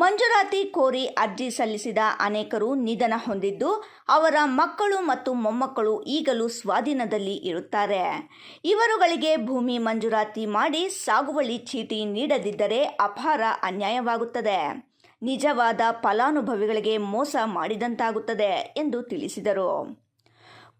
ಮಂಜೂರಾತಿ ಕೋರಿ ಅರ್ಜಿ ಸಲ್ಲಿಸಿದ ಅನೇಕರು ನಿಧನ ಹೊಂದಿದ್ದು, ಅವರ ಮಕ್ಕಳು ಮತ್ತು ಮೊಮ್ಮಕ್ಕಳು ಈಗಲೂ ಸ್ವಾಧೀನದಲ್ಲಿ ಇರುತ್ತಾರೆ. ಇವರುಗಳಿಗೆ ಭೂಮಿ ಮಂಜೂರಾತಿ ಮಾಡಿ ಸಾಗುವಳಿ ಚೀಟಿ ನೀಡದಿದ್ದರೆ ಅಪಾರ ಅನ್ಯಾಯವಾಗುತ್ತದೆ. ನಿಜವಾದ ಫಲಾನುಭವಿಗಳಿಗೆ ಮೋಸ ಮಾಡಿದಂತಾಗುತ್ತದೆ ಎಂದು ತಿಳಿಸಿದರು.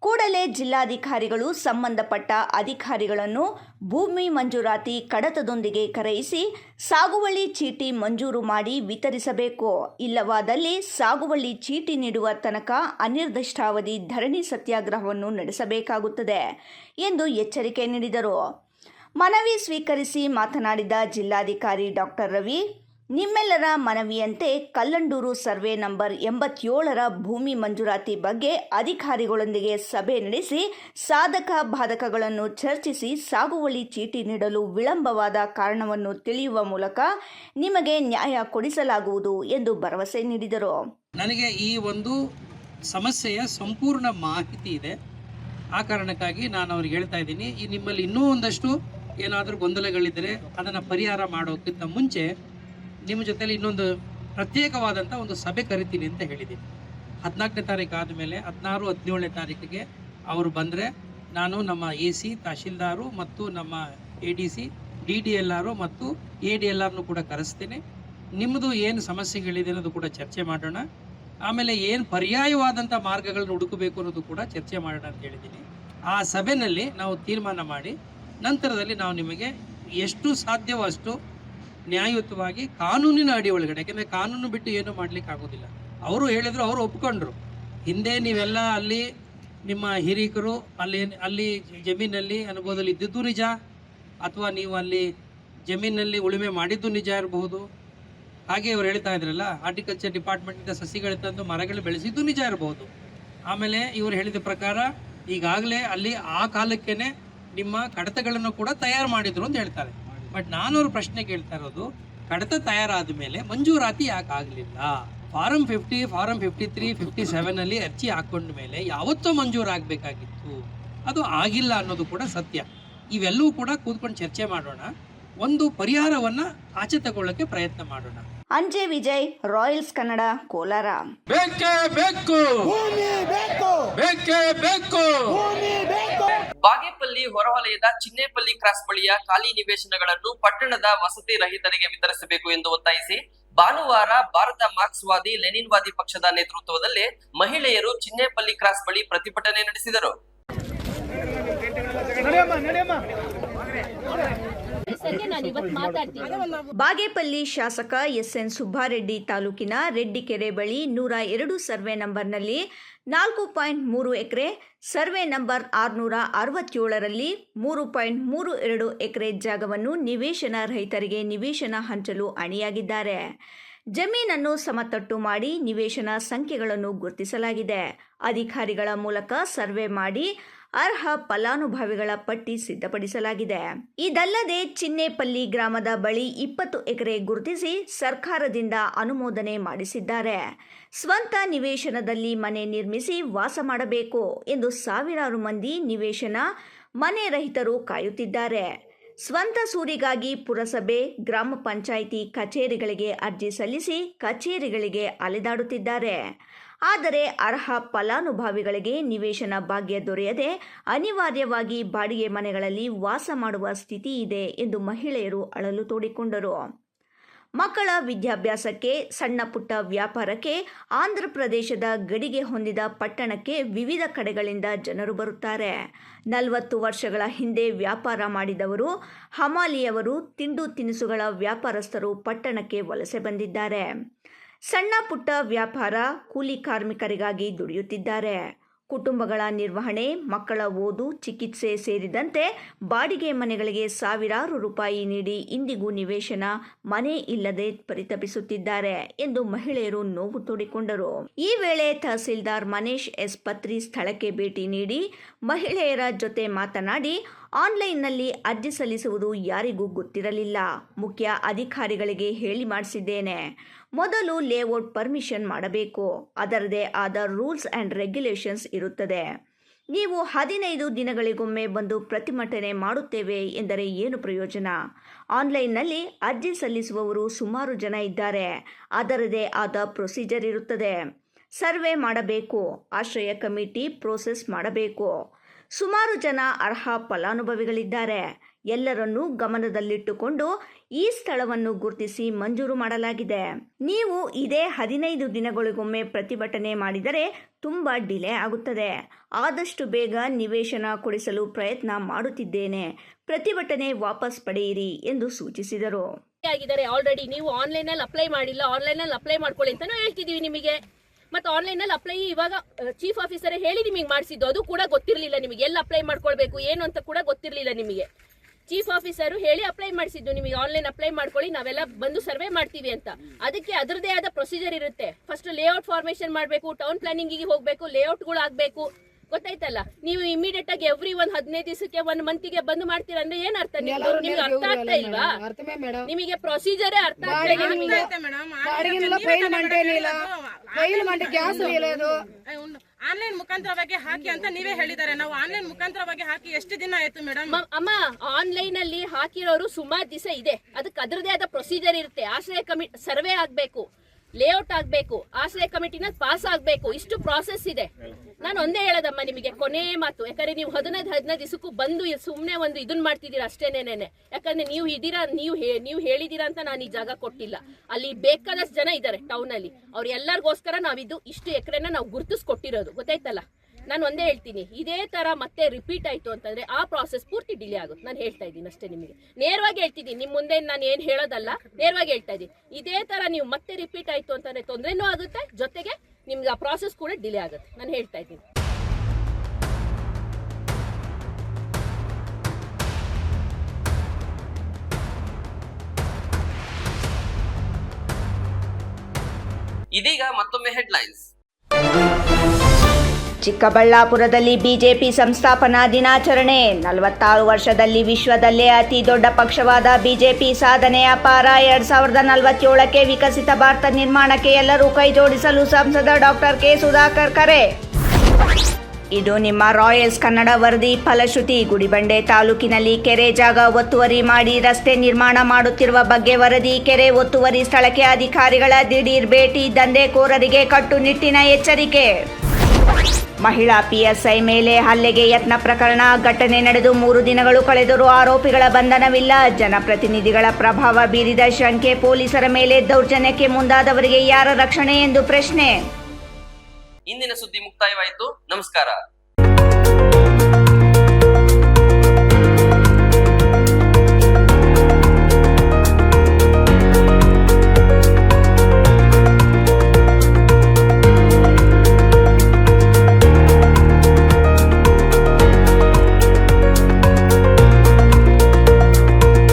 ಕೂಡಲೇ ಜಿಲ್ಲಾಧಿಕಾರಿಗಳು ಸಂಬಂಧಪಟ್ಟ ಅಧಿಕಾರಿಗಳನ್ನು ಭೂಮಿ ಮಂಜೂರಾತಿ ಕಡತದೊಂದಿಗೆ ಕರೆಯಿಸಿ ಸಾಗುವಳಿ ಚೀಟಿ ಮಂಜೂರು ಮಾಡಿ ವಿತರಿಸಬೇಕು. ಇಲ್ಲವಾದಲ್ಲಿ ಸಾಗುವಳಿ ಚೀಟಿ ನೀಡುವ ತನಕ ಅನಿರ್ದಿಷ್ಟಾವಧಿ ಧರಣಿ ಸತ್ಯಾಗ್ರಹವನ್ನು ನಡೆಸಬೇಕಾಗುತ್ತದೆ ಎಂದು ಎಚ್ಚರಿಕೆ ನೀಡಿದರು. ಮನವಿ ಸ್ವೀಕರಿಸಿ ಮಾತನಾಡಿದ ಜಿಲ್ಲಾಧಿಕಾರಿ ಡಾಕ್ಟರ್ ರವಿ, ನಿಮ್ಮೆಲ್ಲರ ಮನವಿಯಂತೆ ಕಲ್ಲಂಡೂರು ಸರ್ವೆ ನಂಬರ್ 87ರ ಭೂಮಿ ಮಂಜೂರಾತಿ ಬಗ್ಗೆ ಅಧಿಕಾರಿಗಳೊಂದಿಗೆ ಸಭೆ ನಡೆಸಿ ಸಾಧಕ ಬಾಧಕಗಳನ್ನು ಚರ್ಚಿಸಿ ಸಾಗುವಳಿ ಚೀಟಿ ನೀಡಲು ವಿಳಂಬವಾದ ಕಾರಣವನ್ನು ತಿಳಿಯುವ ಮೂಲಕ ನಿಮಗೆ ನ್ಯಾಯ ಕೊಡಿಸಲಾಗುವುದು ಎಂದು ಭರವಸೆ ನೀಡಿದರು. ನನಗೆ ಈ ಒಂದು ಸಮಸ್ಯೆಯ ಸಂಪೂರ್ಣ ಮಾಹಿತಿ ಇದೆ. ಆ ಕಾರಣಕ್ಕಾಗಿ ನಾನು ಅವ್ರಿಗೆ ಹೇಳ್ತಾ ಇದ್ದೀನಿ, ಈ ನಿಮ್ಮಲ್ಲಿ ಇನ್ನೂ ಒಂದಷ್ಟು ಏನಾದರೂ ಗೊಂದಲಗಳಿದ್ದರೆ ಅದನ್ನು ಪರಿಹಾರ ಮಾಡೋಕ್ಕಿಂತ ಮುಂಚೆ ನಿಮ್ಮ ಜೊತೆಲಿ ಇನ್ನೊಂದು ಪ್ರತ್ಯೇಕವಾದಂಥ ಒಂದು ಸಭೆ ಕರಿತೀನಿ ಅಂತ ಹೇಳಿದ್ದೀನಿ. 14ನೇ ತಾರೀಕು ಆದಮೇಲೆ 16, 17ನೇ ತಾರೀಕಿಗೆ ಅವರು ಬಂದರೆ ನಾನು ನಮ್ಮ AC, ತಹಶೀಲ್ದಾರು ಮತ್ತು ನಮ್ಮ ADC, DDLR ಮತ್ತು ADLRನು ಕೂಡ ಕರೆಸ್ತೀನಿ. ನಿಮ್ಮದು ಏನು ಸಮಸ್ಯೆಗಳಿದೆ ಅನ್ನೋದು ಕೂಡ ಚರ್ಚೆ ಮಾಡೋಣ. ಆಮೇಲೆ ಏನು ಪರ್ಯಾಯವಾದಂಥ ಮಾರ್ಗಗಳನ್ನು ಹುಡುಕಬೇಕು ಅನ್ನೋದು ಕೂಡ ಚರ್ಚೆ ಮಾಡೋಣ ಅಂತ ಹೇಳಿದ್ದೀನಿ. ಆ ಸಭೆಯಲ್ಲಿ ನಾವು ತೀರ್ಮಾನ ಮಾಡಿ ನಂತರದಲ್ಲಿ ನಾವು ನಿಮಗೆ ಎಷ್ಟು ಸಾಧ್ಯವೋ ಅಷ್ಟು ನ್ಯಾಯಯುತವಾಗಿ ಕಾನೂನಿನ ಅಡಿ ಒಳಗಡೆ, ಯಾಕೆಂದರೆ ಕಾನೂನು ಬಿಟ್ಟು ಏನೂ ಮಾಡಲಿಕ್ಕೆ ಆಗೋದಿಲ್ಲ. ಅವರು ಹೇಳಿದರು, ಅವರು ಒಪ್ಕೊಂಡ್ರು. ಹಿಂದೆ ನೀವೆಲ್ಲ ಅಲ್ಲಿ ನಿಮ್ಮ ಹಿರಿಕರು ಅಲ್ಲಿ ಜಮೀನಲ್ಲಿ ಅನುಭವದಲ್ಲಿ ಇದ್ದಿದ್ದು ನಿಜ, ಅಥವಾ ನೀವು ಅಲ್ಲಿ ಜಮೀನಲ್ಲಿ ಉಳುಮೆ ಮಾಡಿದ್ದು ನಿಜ ಇರಬಹುದು. ಹಾಗೆ ಇವರು ಹೇಳ್ತಾ ಇದ್ರಲ್ಲ, ಹಾರ್ಟಿಕಲ್ಚರ್ ಡಿಪಾರ್ಟ್ಮೆಂಟಿಂದ ಸಸಿಗಳು ತಂದು ಮರಗಳು ಬೆಳೆಸಿದ್ದು ನಿಜ ಇರಬಹುದು. ಆಮೇಲೆ ಇವರು ಹೇಳಿದ ಪ್ರಕಾರ ಈಗಾಗಲೇ ಅಲ್ಲಿ ಆ ಕಾಲಕ್ಕೇನೆ ನಿಮ್ಮ ಕಡತಗಳನ್ನು ಕೂಡ ತಯಾರು ಮಾಡಿದ್ರು ಅಂತ ಹೇಳ್ತಾರೆ. ಬಟ್ ನಾನು ಅವ್ರ ಪ್ರಶ್ನೆ ಕೇಳ್ತಾ ಇರೋದು, ಕಡತ ತಯಾರಾದ ಮೇಲೆ ಮಂಜೂರಾತಿ ಯಾಕೆ ಆಗಲಿಲ್ಲ? ಫಾರಂ 50, ಫಾರಂ 53, 57ನಲ್ಲಿ ಅರ್ಜಿ ಹಾಕೊಂಡ ಮೇಲೆ ಯಾವತ್ತೋ ಮಂಜೂರಾಗಬೇಕಾಗಿತ್ತು, ಅದು ಆಗಿಲ್ಲ ಅನ್ನೋದು ಕೂಡ ಸತ್ಯ. ಇವೆಲ್ಲವೂ ಕೂಡ ಕೂತ್ಕೊಂಡು ಚರ್ಚೆ ಮಾಡೋಣ, ಒಂದು ಪರಿಹಾರವನ್ನು ಆಚೆ ತಗೊಳ್ಳೋಕ್ಕೆ ಪ್ರಯತ್ನ ಮಾಡೋಣ. ಅಂಜೆ ವಿಜಯ್, ರಾಯಲ್ಸ್ ಕನ್ನಡ, ಕೋಲಾರ. ಬೇಕೇ ಬೇಕು, ಬೇಕೇ ಬೇಕು. ಬಾಗೇಪಲ್ಲಿ ಹೊರವಲಯದ ಚಿನ್ನೇಪಲ್ಲಿ ಕ್ರಾಸ್ ಬಳಿಯ ಖಾಲಿ ನಿವೇಶನಗಳನ್ನು ಪಟ್ಟಣದ ವಸತಿ ರಹಿತರಿಗೆ ವಿತರಿಸಬೇಕು ಎಂದು ಒತ್ತಾಯಿಸಿ ಭಾನುವಾರ ಭಾರತ ಮಾರ್ಕ್ಸ್ವಾದಿ ಲೆನಿನ್ವಾದಿ ಪಕ್ಷದ ನೇತೃತ್ವದಲ್ಲಿ ಮಹಿಳೆಯರು ಚಿನ್ನೇಪಲ್ಲಿ ಕ್ರಾಸ್ ಬಳಿ ಪ್ರತಿಭಟನೆ ನಡೆಸಿದರು. ಬಾಗೇಪಲ್ಲಿ ಶಾಸಕ SN ಸುಬ್ಬಾರೆಡ್ಡಿ ತಾಲೂಕಿನ ರೆಡ್ಡಿಕೆರೆ ಬಳಿ 102 ಸರ್ವೆ ನಂಬರ್ನಲ್ಲಿ 4.3 ಎಕರೆ, ಸರ್ವೆ ನಂಬರ್ 667ರಲ್ಲಿ 3.32 ಎಕರೆ ಜಾಗವನ್ನು ನಿವೇಶನ ರಹಿತರಿಗೆ ನಿವೇಶನ ಹಂಚಲು ಅಣಿಯಾಗಿದ್ದಾರೆ. ಜಮೀನನ್ನು ಸಮತಟ್ಟು ಮಾಡಿ ನಿವೇಶನ ಸಂಖ್ಯೆಗಳನ್ನು ಗುರುತಿಸಲಾಗಿದೆ. ಅಧಿಕಾರಿಗಳ ಮೂಲಕ ಸರ್ವೆ ಮಾಡಿ ಅರ್ಹ ಫಲಾನುಭವಿಗಳ ಪಟ್ಟಿ ಸಿದ್ಧಪಡಿಸಲಾಗಿದೆ. ಇದಲ್ಲದೆ ಚಿನ್ನೇಪಲ್ಲಿ ಗ್ರಾಮದ ಬಳಿ 20 ಎಕರೆ ಗುರುತಿಸಿ ಸರ್ಕಾರದಿಂದ ಅನುಮೋದನೆ ಮಾಡಿಸಿದ್ದಾರೆ. ಸ್ವಂತ ನಿವೇಶನದಲ್ಲಿ ಮನೆ ನಿರ್ಮಿಸಿ ವಾಸ ಮಾಡಬೇಕು ಎಂದು ಸಾವಿರಾರು ಮಂದಿ ನಿವೇಶನ ಮನೆ ರಹಿತರು ಕಾಯುತ್ತಿದ್ದಾರೆ. ಸ್ವಂತ ಸೂರಿಗಾಗಿ ಪುರಸಭೆ, ಗ್ರಾಮ ಪಂಚಾಯಿತಿ ಕಚೇರಿಗಳಿಗೆ ಅರ್ಜಿ ಸಲ್ಲಿಸಿ ಕಚೇರಿಗಳಿಗೆ ಅಲೆದಾಡುತ್ತಿದ್ದಾರೆ. ಆದರೆ ಅರ್ಹ ಫಲಾನುಭವಿಗಳಿಗೆ ನಿವೇಶನ ಭಾಗ್ಯ ದೊರೆಯದೆ ಅನಿವಾರ್ಯವಾಗಿ ಬಾಡಿಗೆ ಮನೆಗಳಲ್ಲಿ ವಾಸ ಮಾಡುವ ಸ್ಥಿತಿ ಇದೆ ಎಂದು ಮಹಿಳೆಯರು ಅಳಲು ತೋಡಿಕೊಂಡರು. ಮಕ್ಕಳ ವಿದ್ಯಾಭ್ಯಾಸಕ್ಕೆ, ಸಣ್ಣ ಪುಟ್ಟ ವ್ಯಾಪಾರಕ್ಕೆ ಆಂಧ್ರ ಪ್ರದೇಶದ ಗಡಿಗೆ ಹೊಂದಿದ ಪಟ್ಟಣಕ್ಕೆ ವಿವಿಧ ಕಡೆಗಳಿಂದ ಜನರು ಬರುತ್ತಾರೆ. 40 ವರ್ಷಗಳ ಹಿಂದೆ ವ್ಯಾಪಾರ ಮಾಡಿದವರು, ಹಮಾಲಿಯವರು, ತಿಂಡು ತಿನಿಸುಗಳ ವ್ಯಾಪಾರಸ್ಥರು ಪಟ್ಟಣಕ್ಕೆ ವಲಸೆ ಬಂದಿದ್ದಾರೆ. ಸಣ್ಣ ಪುಟ್ಟ ವ್ಯಾಪಾರ, ಕೂಲಿ ಕಾರ್ಮಿಕರಿಗಾಗಿ ದುಡಿಯುತ್ತಿದ್ದಾರೆ. ಕುಟುಂಬಗಳ ನಿರ್ವಹಣೆ, ಮಕ್ಕಳ ಓದು, ಚಿಕಿತ್ಸೆ ಸೇರಿದಂತೆ ಬಾಡಿಗೆ ಮನೆಗಳಿಗೆ ಸಾವಿರಾರು ರೂಪಾಯಿ ನೀಡಿ ಇಂದಿಗೂ ನಿವೇಶನ, ಮನೆ ಇಲ್ಲದೆ ಪರಿತಪಿಸುತ್ತಿದ್ದಾರೆ ಎಂದು ಮಹಿಳೆಯರು ನೋವು ತೋಡಿಕೊಂಡರು. ಈ ವೇಳೆ ತಹಸೀಲ್ದಾರ್ ಮನೇಶ್ ಎಸ್ ಪತ್ರಿ ಸ್ಥಳಕ್ಕೆ ಭೇಟಿ ನೀಡಿ ಮಹಿಳೆಯರ ಜೊತೆ ಮಾತನಾಡಿ, ಆನ್ಲೈನ್ನಲ್ಲಿ ಅರ್ಜಿ ಸಲ್ಲಿಸುವುದು ಯಾರಿಗೂ ಗೊತ್ತಿರಲಿಲ್ಲ. ಮುಖ್ಯ ಅಧಿಕಾರಿಗಳಿಗೆ ಹೇಳಿ ಮಾಡಿಸಿದ್ದೇನೆ. ಮೊದಲು ಲೇಔಟ್ ಪರ್ಮಿಷನ್ ಮಾಡಬೇಕು. ಅದರದೇ ಆದ ರೂಲ್ಸ್ ಆ್ಯಂಡ್ ರೆಗ್ಯುಲೇಷನ್ಸ್ ಇರುತ್ತದೆ. ನೀವು 15 ದಿನಗಳಿಗೊಮ್ಮೆ ಬಂದು ಪ್ರತಿಭಟನೆ ಮಾಡುತ್ತೇವೆ ಎಂದರೆ ಏನು ಪ್ರಯೋಜನ? ಆನ್ಲೈನ್ನಲ್ಲಿ ಅರ್ಜಿ ಸಲ್ಲಿಸುವವರು ಸುಮಾರು ಜನ ಇದ್ದಾರೆ. ಅದರದೇ ಆದ ಪ್ರೊಸೀಜರ್ ಇರುತ್ತದೆ. ಸರ್ವೆ ಮಾಡಬೇಕು, ಆಶ್ರಯ ಕಮಿಟಿ ಪ್ರೋಸೆಸ್ ಮಾಡಬೇಕು. ಸುಮಾರು ಜನ ಅರ್ಹ ಫಲಾನುಭವಿಗಳಿದ್ದಾರೆ. ಎಲ್ಲರನ್ನೂ ಗಮನದಲ್ಲಿಟ್ಟುಕೊಂಡು ಈ ಸ್ಥಳವನ್ನು ಗುರುತಿಸಿ ಮಂಜೂರು ಮಾಡಲಾಗಿದೆ. ನೀವು ಇದೇ 15 ದಿನಗಳಿಗೊಮ್ಮೆ ಪ್ರತಿಭಟನೆ ಮಾಡಿದರೆ ತುಂಬ ಡಿಲೇ ಆಗುತ್ತದೆ. ಆದಷ್ಟು ಬೇಗ ನಿವೇಶನ ಕೊಡಿಸಲು ಪ್ರಯತ್ನ ಮಾಡುತ್ತಿದ್ದೇನೆ. ಪ್ರತಿಭಟನೆ ವಾಪಸ್ ಪಡೆಯಿರಿ ಎಂದು ಸೂಚಿಸಿದರು. ಆಲ್ರೆಡಿ ನೀವು ಆನ್ಲೈನಲ್ಲಿ ಅಪ್ಲೈ ಮಾಡಿಲ್ಲ, ಆನ್ಲೈನಲ್ಲಿ ಅಪ್ಲೈ ಮಾಡ್ಕೊಳ್ಳಿ ಅಂತಾನು ಹೇಳ್ತಿದೀವಿ ನಿಮಗೆ. ಮತ್ತೆ ಆನ್ಲೈನಲ್ಲಿ ಅಪ್ಲೈ ಇವಾಗ ಚೀಫ್ ಆಫೀಸರ್ ಹೇಳಿ ನಿಮಗೆ ಮಾಡಿಸಿದ್ದು, ಅದು ಕೂಡ ಗೊತ್ತಿರಲಿಲ್ಲ ನಿಮಗೆ. ಎಲ್ಲ ಅಪ್ಲೈ ಮಾಡ್ಕೊಳ್ಬೇಕು ಏನು ಅಂತ ಕೂಡ ಗೊತ್ತಿರಲಿಲ್ಲ ನಿಮಗೆ. ಚೀಫ್ ಆಫೀಸರ್ ಹೇಳಿ ಅಪ್ಲೈ ಮಾಡಿಸಿದ್ದು ನಿಮಗೆ, ಆನ್ಲೈನ್ ಅಪ್ಲೈ ಮಾಡ್ಕೊಳ್ಳಿ, ನಾವೆಲ್ಲ ಬಂದು ಸರ್ವೆ ಮಾಡ್ತೀವಿ ಅಂತ. ಅದಕ್ಕೆ ಅದರದೇ ಆದ ಪ್ರೊಸೀಜರ್ ಇರುತ್ತೆ. ಫಸ್ಟ್ ಲೇಔಟ್ ಫಾರ್ಮೇಶನ್ ಮಾಡಬೇಕು, ಟೌನ್ ಪ್ಲಾನಿಂಗಿಗೆ ಹೋಗಬೇಕು, ಲೇಔಟ್ಗಳು ಆಗಬೇಕು. ಗೊತ್ತಾಯ್ತಲ್ಲ? ನೀವು ಇಮಿಡಿಯೇಟ್ ಆಗಿ ಎವ್ರಿ 15 ದಿವಸಕ್ಕೆ 1 ಮಂತಿಗೆ ಬಂದು ಮಾಡ್ತೀರಾ ಅಂದ್ರೆ ಏನ್ ಅರ್ಥ? ನಿಮ್ಗೆ ಅರ್ಥ ಆಗ್ತಾ ಇಲ್ವಾ? ನಿಮಗೆ ಪ್ರೊಸೀಜರ್ ಅರ್ಥ ಆಗ್ತಾ ಇಲ್ಲ ನಿಮಗೆ? ಆನ್ಲೈನ್ ಮುಖಾಂತರವಾಗಿ ಹಾಕಿ ಅಂತ ನೀವೇ ಹೇಳಿದ್ದಾರೆ. ನಾವು ಆನ್ಲೈನ್ ಮುಖಾಂತರವಾಗಿ ಹಾಕಿ ಎಷ್ಟು ದಿನ ಆಯ್ತು ಮೇಡಮ್? ಅಮ್ಮ, ಆನ್ಲೈನ್ ಅಲ್ಲಿ ಹಾಕಿರೋರು ಸುಮಾರು ದಿವಸ ಇದೆ. ಅದಕ್ಕೆ ಅದರದೇ ಆದ ಪ್ರೊಸೀಜರ್ ಇರುತ್ತೆ. ಆಶ್ರಯ ಕಮಿಟಿ ಸರ್ವೆ ಆಗ್ಬೇಕು, ಲೇಔಟ್ ಆಗ್ಬೇಕು, ಆಶ್ರಯ ಕಮಿಟಿನ ಪಾಸ್ ಆಗ್ಬೇಕು. ಇಷ್ಟು ಪ್ರಾಸೆಸ್ ಇದೆ. ನಾನು ಒಂದೇ ಹೇಳದಮ್ಮ ನಿಮಗೆ, ಕೊನೆ ಮಾತು. ಯಾಕಂದ್ರೆ ನೀವು 15 ದಿವಸಕ್ಕೂ ಬಂದು ಸುಮ್ನೆ ಒಂದು ಇದನ್ನ ಮಾಡ್ತಿದ್ದೀರಾ ಅಷ್ಟೇನೇನೆ. ಯಾಕಂದ್ರೆ ನೀವು ಇದೀರಾ, ನೀವು ಹೇಳಿದೀರಾ ಅಂತ ನಾನು ಈ ಜಾಗ ಕೊಟ್ಟಿಲ್ಲ. ಅಲ್ಲಿ ಬೇಕಾದಷ್ಟು ಜನ ಇದ್ದಾರೆ ಟೌನ್ ಅಲ್ಲಿ. ಅವ್ರ ಎಲ್ಲರಿಗೋಸ್ಕರ ನಾವಿದ್ದು ಇಷ್ಟು ಎಕರೆನ ನಾವು ಗುರುತಿಸ್ಕೊಟ್ಟಿರೋದು. ಗೊತ್ತಾಯ್ತಲ್ಲ? ನಾನು ಒಂದೇ ಹೇಳ್ತೀನಿ, ಇದೇ ತರ ಮತ್ತೆ ರಿಪೀಟ್ ಆಯ್ತು ಅಂತಂದ್ರೆ ಆ ಪ್ರಾಸೆಸ್ ಪೂರ್ತಿ ಡಿಲೇ ಆಗುತ್ತೆ. ನಾನು ಹೇಳ್ತಾ ಇದ್ದೀನಿ ಅಷ್ಟೇ, ನಿಮಗೆ ನೇರವಾಗಿ ಹೇಳ್ತಿದ್ದೀನಿ. ನಿಮ್ ಮುಂದೆ ನಾನು ಏನ್ ಹೇಳೋದಲ್ಲ, ನೇರವಾಗಿ ಹೇಳ್ತಾ ಇದ್ದೀನಿ. ಇದೇ ತರ ನೀವು ಮತ್ತೆ ರಿಪೀಟ್ ಆಯ್ತು ಅಂತಂದ್ರೆ ತೊಂದರೆನೂ ಆಗುತ್ತೆ, ಜೊತೆಗೆ ನಿಮ್ಗೆ ಆ ಪ್ರಾಸೆಸ್ ಕೂಡ ಡಿಲೇ ಆಗುತ್ತೆ. ನಾನು ಹೇಳ್ತಾ ಇದ್ದೀನಿ. ಇದೀಗ ಮತ್ತೊಮ್ಮೆ ಹೆಡ್ಲೈನ್ಸ್. ಚಿಕ್ಕಬಳ್ಳಾಪುರದಲ್ಲಿ ಬಿಜೆಪಿ ಸಂಸ್ಥಾಪನಾ ದಿನಾಚರಣೆ. 46 ವರ್ಷದಲ್ಲಿ ವಿಶ್ವದಲ್ಲೇ ಅತಿ ದೊಡ್ಡ ಪಕ್ಷವಾದ ಬಿಜೆಪಿ ಸಾಧನೆ ಅಪಾರ. 2047ಕ್ಕೆ ವಿಕಸಿತ ಭಾರತ ನಿರ್ಮಾಣಕ್ಕೆ ಎಲ್ಲರೂ ಕೈ ಜೋಡಿಸಲು ಸಂಸದ ಡಾಕ್ಟರ್ ಕೆ ಸುಧಾಕರ್ ಕರೆ. ಇದು ನಿಮ್ಮ ರಾಯಲ್ಸ್ ಕನ್ನಡ ವರದಿ ಫಲಶ್ರುತಿ. ಗುಡಿಬಂಡೆ ತಾಲೂಕಿನಲ್ಲಿ ಕೆರೆ ಜಾಗ ಒತ್ತುವರಿ ಮಾಡಿ ರಸ್ತೆ ನಿರ್ಮಾಣ ಮಾಡುತ್ತಿರುವ ಬಗ್ಗೆ ವರದಿ. ಕೆರೆ ಒತ್ತುವರಿ ಸ್ಥಳಕ್ಕೆ ಅಧಿಕಾರಿಗಳ ದಿಢೀರ್ ಭೇಟಿ. ದಂಧೆಕೋರರಿಗೆ ಕಟ್ಟುನಿಟ್ಟಿನ ಎಚ್ಚರಿಕೆ. ಮಹಿಳಾ ಪಿಎಸ್ಐ ಮೇಲೆ ಹಲ್ಲೆಗೆ ಯತ್ನ ಪ್ರಕರಣ. ಘಟನೆ ನಡೆದು 3 ದಿನಗಳು ಕಳೆದರೂ ಆರೋಪಿಗಳ ಬಂಧನವಿಲ್ಲ. ಜನಪ್ರತಿನಿಧಿಗಳ ಪ್ರಭಾವ ಬೀರಿದ ಶಂಕೆ. ಪೊಲೀಸರ ಮೇಲೆ ದೌರ್ಜನ್ಯಕ್ಕೆ ಮುಂದಾದವರಿಗೆ ಯಾರ ರಕ್ಷಣೆ ಎಂದು ಪ್ರಶ್ನೆ. ಇಂದಿನ ಸುದ್ದಿ ಮುಕ್ತಾಯವಾಯಿತು. ನಮಸ್ಕಾರ.